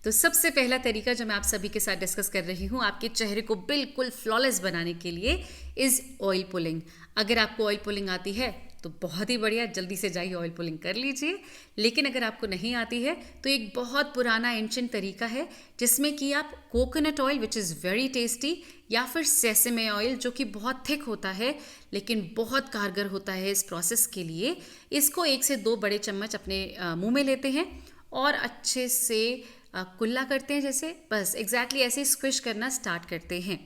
तो सबसे पहला तरीका जो मैं आप सभी के साथ डिस्कस कर रही हूँ आपके चेहरे को बिल्कुल फ्लॉलेस बनाने के लिए इज़ ऑयल पुलिंग। अगर आपको ऑयल पुलिंग आती है तो बहुत ही बढ़िया, जल्दी से जाइए ऑयल पुलिंग कर लीजिए। लेकिन अगर आपको नहीं आती है तो एक बहुत पुराना एंशिएंट तरीका है जिसमें कि आप coconut oil which is very tasty या फिर सेसमे ऑयल जो कि बहुत थिक होता है लेकिन बहुत कारगर होता है इस प्रोसेस के लिए, इसको 1 से 2 बड़े चम्मच अपने मुंह में लेते हैं और अच्छे से कुल्ला करते हैं। जैसे बस एग्जैक्टली ऐसे स्क्विश करना स्टार्ट करते हैं।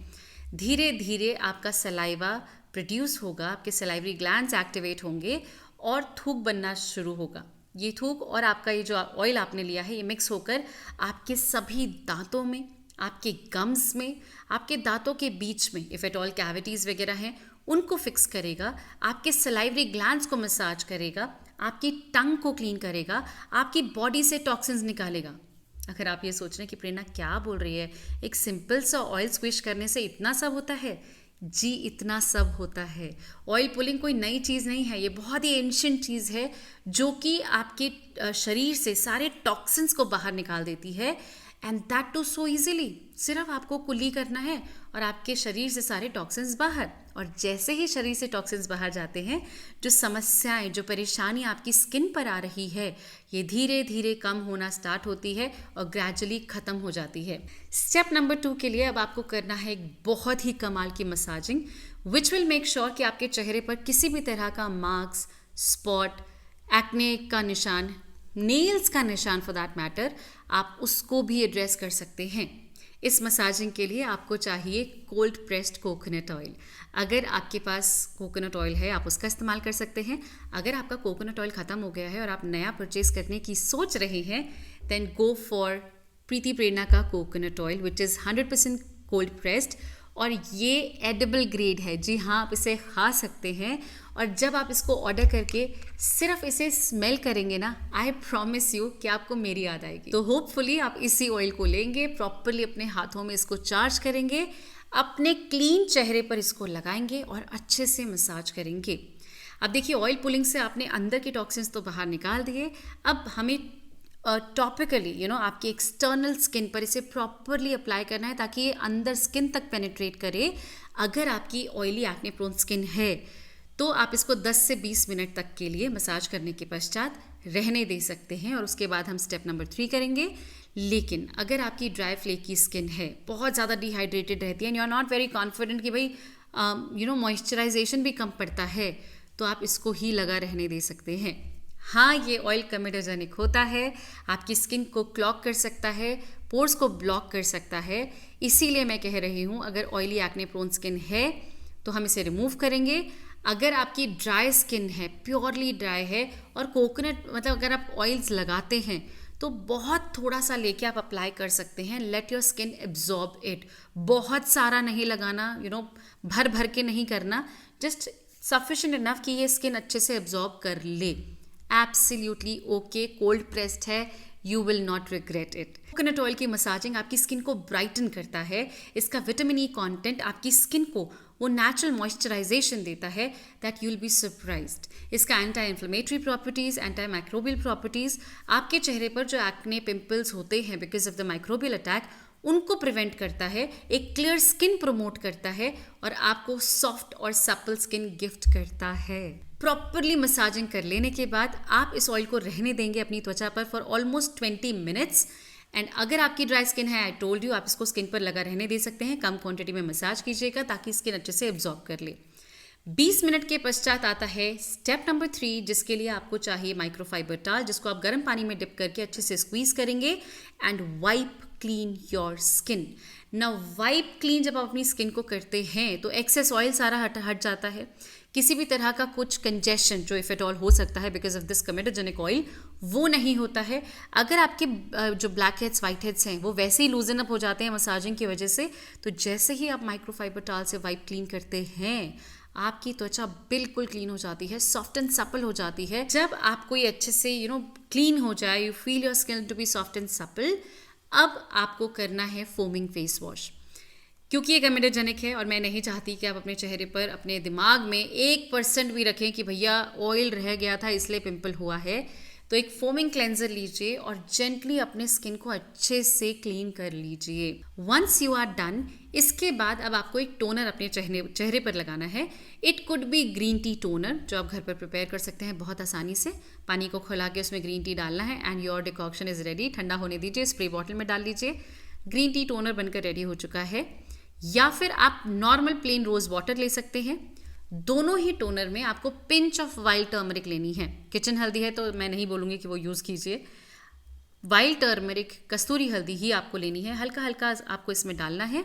धीरे धीरे आपका सलाइवा प्रोड्यूस होगा, आपके सलाइवरी ग्लैंड्स एक्टिवेट होंगे और थूक बनना शुरू होगा। ये थूक और आपका ये जो ऑयल आपने लिया है ये मिक्स होकर आपके सभी दांतों में, आपके गम्स में, आपके दांतों के बीच में इफ एट ऑल कैविटीज़ वगैरह हैं उनको फिक्स करेगा, आपके सलाइवरी ग्लैंड्स को मसाज करेगा, आपकी टंग को क्लीन करेगा, आपकी बॉडी से टॉक्सिन्स निकालेगा। अगर आप ये सोच रहे हैं कि प्रेरणा क्या बोल रही है, एक सिंपल सा ऑयल स्क्विश करने से इतना सब होता है? जी इतना सब होता है। ऑयल पुलिंग कोई नई चीज़ नहीं है, ये बहुत ही एंशिएंट चीज़ है जो कि आपके शरीर से सारे टॉक्सिन्स को बाहर निकाल देती है and that too so easily. सिर्फ आपको कुल्ली करना है और आपके शरीर से सारे टॉक्सिन्स बाहर। और जैसे ही शरीर से टॉक्सिन्स बाहर जाते हैं, जो समस्याएं, जो परेशानी आपकी स्किन पर आ रही है ये धीरे धीरे कम होना स्टार्ट होती है और ग्रेजुअली ख़त्म हो जाती है। स्टेप नंबर 2 के लिए अब आपको करना है एक बहुत ही कमाल की massaging which will make sure कि आपके चेहरे पर किसी भी तरह का मार्क्स, स्पॉट, एक्ने का निशान, नेल्स का निशान फॉर दैट मैटर, आप उसको भी एड्रेस कर सकते हैं। इस मसाजिंग के लिए आपको चाहिए कोल्ड प्रेस्ड कोकोनट ऑयल। अगर आपके पास कोकोनट ऑयल है आप उसका इस्तेमाल कर सकते हैं। अगर आपका कोकोनट ऑयल ख़त्म हो गया है और आप नया परचेज करने की सोच रहे हैं देन गो फॉर प्रीति प्रेरणा का coconut oil which is 100% cold pressed और ये एडिबल ग्रेड है। जी हाँ, आप इसे खा सकते हैं और जब आप इसको ऑर्डर करके सिर्फ इसे स्मेल करेंगे ना, आई प्रॉमिस यू कि आपको मेरी याद आएगी। तो होपफुली आप इसी ऑयल को लेंगे, प्रॉपरली अपने हाथों में इसको चार्ज करेंगे, अपने क्लीन चेहरे पर इसको लगाएंगे और अच्छे से मसाज करेंगे। अब देखिए, ऑयल पुलिंग से आपने अंदर के टॉक्सिन्स तो बाहर निकाल दिए, अब हमें टॉपिकली आपकी एक्सटर्नल स्किन पर इसे प्रॉपरली अप्लाई करना है ताकि ये अंदर स्किन तक पेनिट्रेट करे। अगर आपकी ऑयली एक्ने प्रोन स्किन है तो आप इसको 10 से 20 मिनट तक के लिए मसाज करने के पश्चात रहने दे सकते हैं और उसके बाद हम स्टेप नंबर 3 करेंगे। लेकिन अगर आपकी ड्राई फ्लेकी स्किन है, बहुत ज़्यादा डिहाइड्रेटेड रहती है and you are not very confident कि भाई मॉइस्चराइजेशन भी कम पड़ता है, तो आप इसको ही लगा रहने दे सकते हैं। हाँ, ये ऑयल कमेडोजेनिक होता है, आपकी स्किन को क्लॉग कर सकता है, पोर्स को ब्लॉक कर सकता है। इसीलिए मैं कह रही हूँ अगर ऑयली एक्ने प्रोन स्किन है तो हम इसे रिमूव करेंगे। अगर आपकी ड्राई स्किन है, प्योरली ड्राई है और कोकोनट अगर आप ऑयल्स लगाते हैं तो बहुत थोड़ा सा लेके आप अप्लाई कर सकते हैं। Let your skin absorb it. बहुत सारा नहीं लगाना, भर भर के नहीं करना, जस्ट सफिशिएंट इनफ कि ये स्किन अच्छे से एब्जॉर्ब कर ले। एब्सोल्युटली ओके, कोल्ड प्रेस्ड है, you will not regret it. Coconut oil की मसाजिंग आपकी स्किन को ब्राइटन करता है। इसका विटामिन ई कंटेंट आपकी स्किन को वो नेचुरल मॉइस्चराइजेशन देता है that you will be surprised. इसका anti inflammatory properties, anti microbial properties आपके चेहरे पर जो एक्ने पिंपल्स होते हैं because of the microbial attack उनको प्रिवेंट करता है, एक क्लियर स्किन प्रमोट करता है और आपको सॉफ्ट और सपल स्किन गिफ्ट करता है। प्रॉपरली मसाजिंग कर लेने के बाद आप इस ऑयल को रहने देंगे अपनी त्वचा पर फॉर ऑलमोस्ट 20 मिनट्स। एंड अगर आपकी ड्राई स्किन है, आई टोल्ड यू, आप इसको स्किन पर लगा रहने दे सकते हैं। कम क्वांटिटी में मसाज कीजिएगा ताकि स्किन अच्छे से एब्जॉर्ब कर ले। 20 मिनट के पश्चात आता है स्टेप नंबर 3 जिसके लिए आपको चाहिए माइक्रोफाइबर टाल, जिसको आप गर्म पानी में डिप करके अच्छे से स्क्वीज करेंगे and wipe clean your skin. ना वाइप क्लीन जब आप अपनी स्किन को करते हैं तो एक्सेस ऑयल सारा हट जाता है। किसी भी तरह का कुछ कंजेशन जो इफ एट ऑल हो सकता है बिकॉज ऑफ दिस कमेडोजेनिक ऑयल वो नहीं होता है। अगर आपके जो ब्लैक हेड्स, वाइट हेड्स हैं वो वैसे ही लूजन अप हो जाते हैं मसाजिंग की वजह से, तो जैसे ही आप माइक्रोफाइबर टाल से वाइप क्लीन करते हैं आपकी त्वचा बिल्कुल क्लीन हो जाती है, सॉफ्ट एंड सपल हो जाती है। जब आपको ये अच्छे से क्लीन हो जाए, you feel your skin to be soft and supple, अब आपको करना है फोमिंग फेस वॉश। क्योंकि ये कमेडोजेनिक है और मैं नहीं चाहती कि आप अपने चेहरे पर अपने दिमाग में 1% भी रखें कि भैया ऑयल रह गया था इसलिए पिंपल हुआ है, तो एक फोमिंग क्लेंजर लीजिए और जेंटली अपने स्किन को अच्छे से क्लीन कर लीजिए। वंस यू आर डन, इसके बाद अब आपको एक टोनर अपने चेहरे पर लगाना है। It could be green tea toner, जो आप घर पर प्रिपेयर कर सकते हैं बहुत आसानी से। पानी को खौला के उसमें ग्रीन टी डालना है and your decoction is ready. ठंडा होने दीजिए, स्प्रे बॉटल में डाल लीजिए। ग्रीन टी टोनर बनकर रेडी हो चुका है। या फिर आप नॉर्मल प्लेन रोज वाटर ले सकते हैं। दोनों ही टोनर में आपको पिंच ऑफ वाइल्ड टर्मरिक लेनी है। किचन हल्दी है तो मैं नहीं बोलूँगी कि वो यूज़ कीजिए। वाइल्ड टर्मरिक, कस्तूरी हल्दी ही आपको लेनी है। हल्का हल्का आपको इसमें डालना है,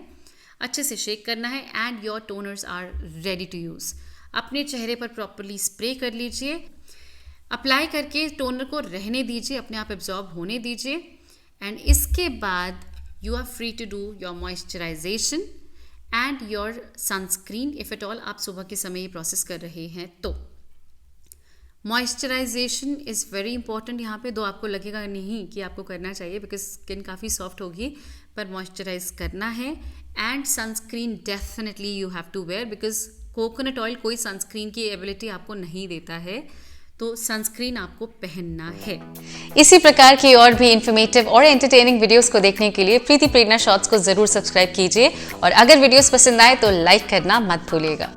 अच्छे से शेक करना है and your toners are ready to use. अपने चेहरे पर प्रॉपरली स्प्रे कर लीजिए। अप्लाई करके टोनर को रहने दीजिए, अपने आप एब्जॉर्ब होने दीजिए एंड इसके बाद you are free to do your moisturization and your sunscreen if at all आप सुबह के समय ये प्रोसेस कर रहे हैं तो। मॉइस्चराइजेशन इज़ वेरी इंपॉर्टेंट यहाँ पे, दो आपको लगेगा नहीं कि आपको करना चाहिए बिकॉज स्किन काफ़ी सॉफ्ट होगी, पर मॉइस्चराइज करना है। And sunscreen definitely you have to wear because coconut oil कोई सनस्क्रीन की एबिलिटी आपको नहीं देता है, तो सनस्क्रीन आपको पहनना है। इसी प्रकार की और भी इन्फॉर्मेटिव और एंटरटेनिंग वीडियोस को देखने के लिए प्रीति प्रेरणा शॉर्ट्स को जरूर सब्सक्राइब कीजिए और अगर वीडियोस पसंद आए तो लाइक करना मत भूलिएगा।